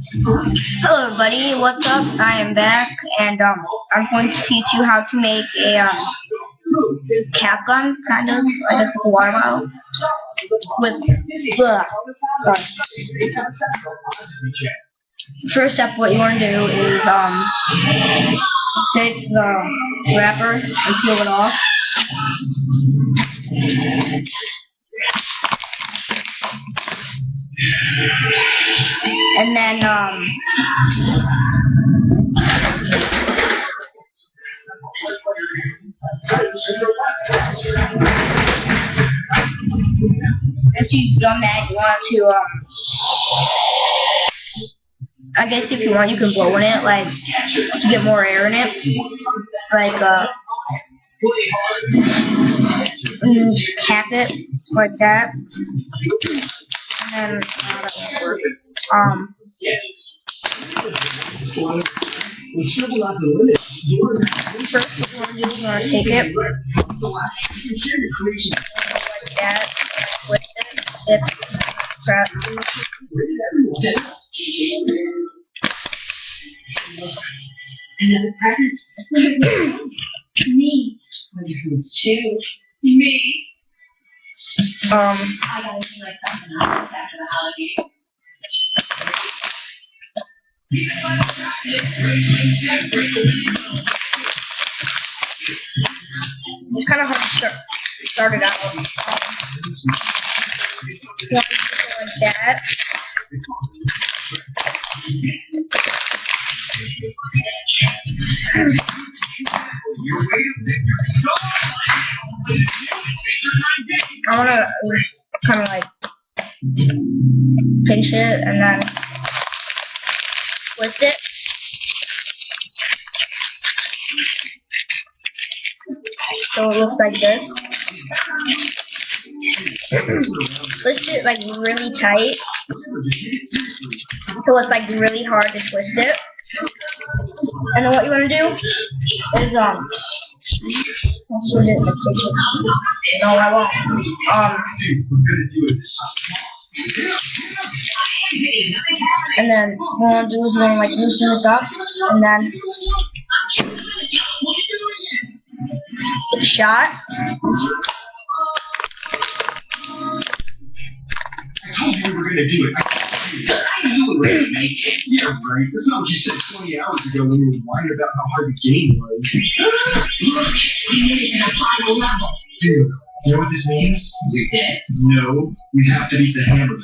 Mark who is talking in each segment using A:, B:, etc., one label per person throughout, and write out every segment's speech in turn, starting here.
A: Hello everybody, what's up? I am back and I'm going to teach you how to make a cap gun, kind of, I guess with a water bottle. Sorry. First step, what you want to do is take the wrapper and peel it off. And then once you've done that, you want to I guess if you want, you can blow in it, like, to get more air in it. Like, and just cap it, like that. And then, first what you want to do is you want to take it, like that, twist it, crap.
B: Another present? Me. What difference too? Me.
A: I
B: gotta do like something else after the holiday.
A: It's kind of hard to start it out. You want to go like that. I want to kind of like pinch it and then twist it. So it looks like this. Twist it like really tight. So it's like really hard to twist it. And then what you want to do is let's put it in the kitchen. No, I won't. And then what you want to do is you want to like loosen this up and then give it a shot.
C: I told you we were going to do it. I knew we were going to make it. Yeah, right. That's not what you said 20 hours ago when you were whining about how hard the game was.
B: Look, we made it to the final level.
C: Dude, you know what this means?
B: We did.
C: No, we have to beat the hammer.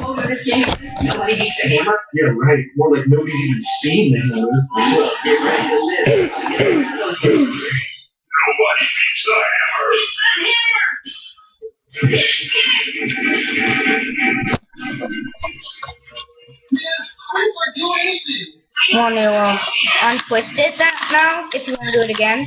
B: Over this game, nobody beats the hammer.
C: Yeah, right. More like nobody's even seen the hammer.
B: Well, get ready to live.
C: Nobody beats the hammer.
A: You want to untwist it now if you want to do it again.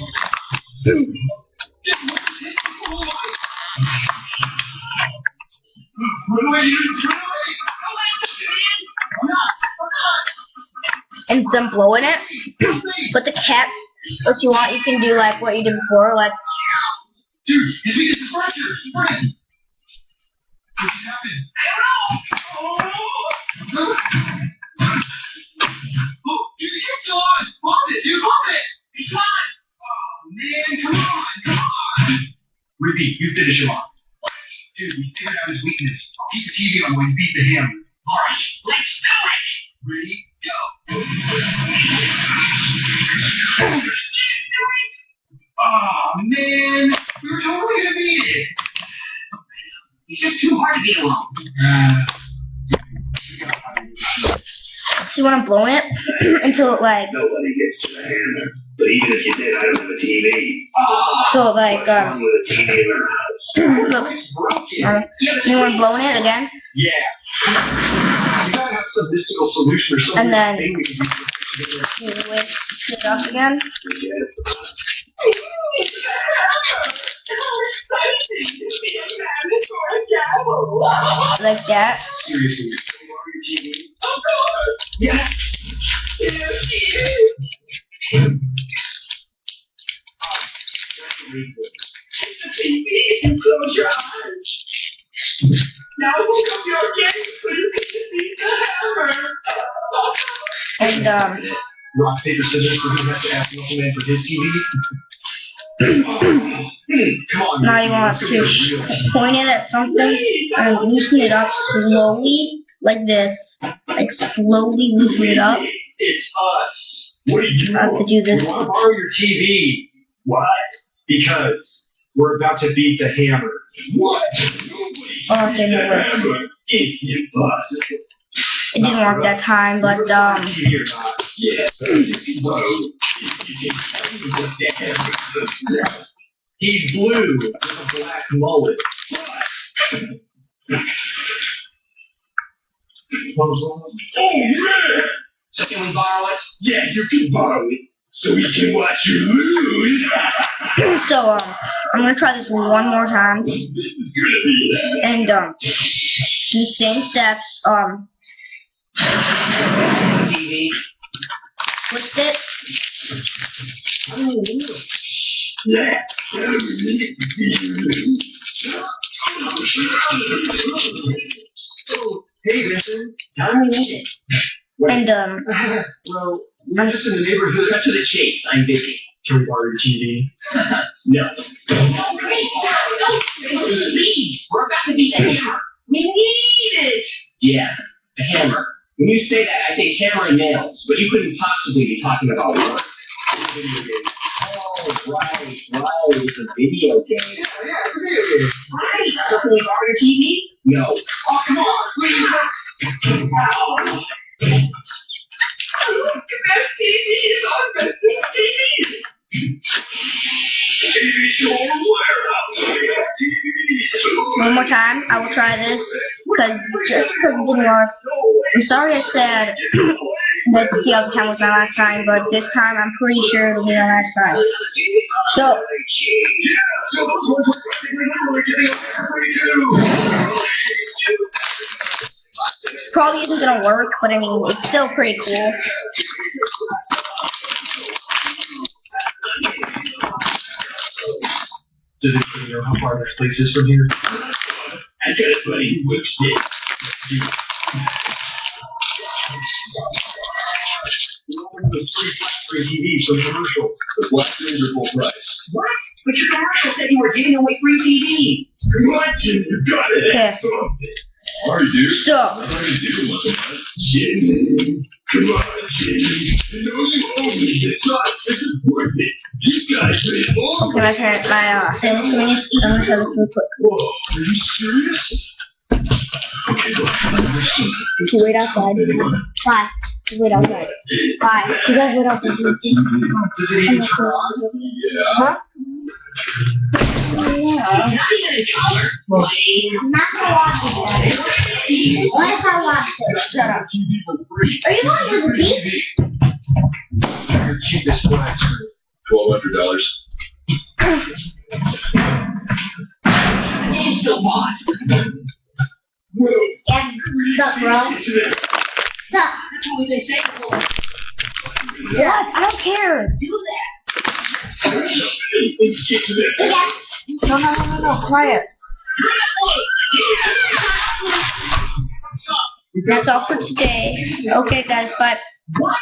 A: And then blow in it. But the cap, if you want, you can do like what you did before, like.
C: Dude, his weakness is fractures. Friend. What just happened? Oh, dude, it's still on. Hold it, dude, hold it. It's on. Oh, man, come on. Ruby, you finish him off. Dude, we figured out his weakness. Keep the TV on while you beat the hammer.
B: All right, let's do it.
C: Ready, go. Oh, man. We were totally gonna beat it.
B: He's just too hard to beat alone.
A: So you want to blow it until it like.
D: Nobody gets to the hammer. But even if you did, I don't have a TV.
A: So like
D: What's wrong with a TV in our house?
A: you want to blow in it again,
C: Yeah. You gotta have some mystical solution or something.
A: and then
C: Thing we can do.
A: you twist it up again. Like that.
C: Seriously. Yeah.
B: Close your eyes. Now look up your game so you can see the hammer.
A: And
C: Rock, paper, scissors for who has to ask Uncle Man for his TV. Come on,
A: now you want to point it at something and loosen it up slowly, like this. Like slowly loosen it up.
C: It's us. What do you
A: I have to do this.
C: We want to borrow your TV. What? Because we're about to beat the Hammer. What?
A: Oh, it didn't work.
C: It's impossible.
A: It didn't work that time, but
C: Yeah. He's blue with a black mullet. Oh man! So can we borrow it? Yeah, you can borrow it. So we can watch you lose.
A: so I'm gonna try this one more time.
C: This is gonna be that.
A: And do the same steps.
C: TV.
A: Twist it.
C: Yeah. Oh, hey, listen. How do we need it?
A: And
C: Well, we're just in the neighborhood. Cut to the chase. I'm busy. Can we borrow your TV? No.
B: Oh, great! Please! We're about to beat the Hammer! We need it!
C: Yeah, the Hammer. When you say that, I think hammer and nails, but you couldn't possibly be talking about work. Video game. Oh, right. It's a video game. Yeah, it's a video game.
B: Right! So can we borrow your TV?
C: No.
B: Oh, come on, please! Ow! Look, best TV is on best TV!
C: TV store warehouse.
A: one more time, I will try this because it didn't work. I'm sorry I said that the other time was my last time, but this time I'm pretty sure it'll be my last time. So, probably isn't gonna work, but I mean, it's still pretty cool.
C: Does anybody know how far this place is from here? I got a buddy who works there. Free TV for commercial. The black screens are full price.
B: What? But your commercial said you were giving away free TVs!
C: Come on, Jim, you got it.
A: Okay.
C: Sorry, dude.
A: So,
C: I'm trying to do wasn't it? Jimmy. Come on, Jimmy. I know you owe me. It's not. This is worth it. You guys made all
A: okay, my family coming. I'm gonna show this real quick.
C: Whoa, are you serious? Okay, look,
A: You wait outside. Bye. You wait outside. Bye. You guys wait outside.
C: Does it even turn on? Yeah.
A: Huh?
B: Not even in color!
A: I'm not gonna watch it. What if I watch it? Shut up.
C: TV for free.
A: Are you going to the beach?
C: Your cheapest flat screen. $1,200.
B: You still bought!
A: Yeah, sup, bro? Sup?
B: That's what we've been saying for.
A: What? I don't care.
B: Do that!
A: Yeah. No, quiet. That's all for today. Okay, guys, bye.
B: What?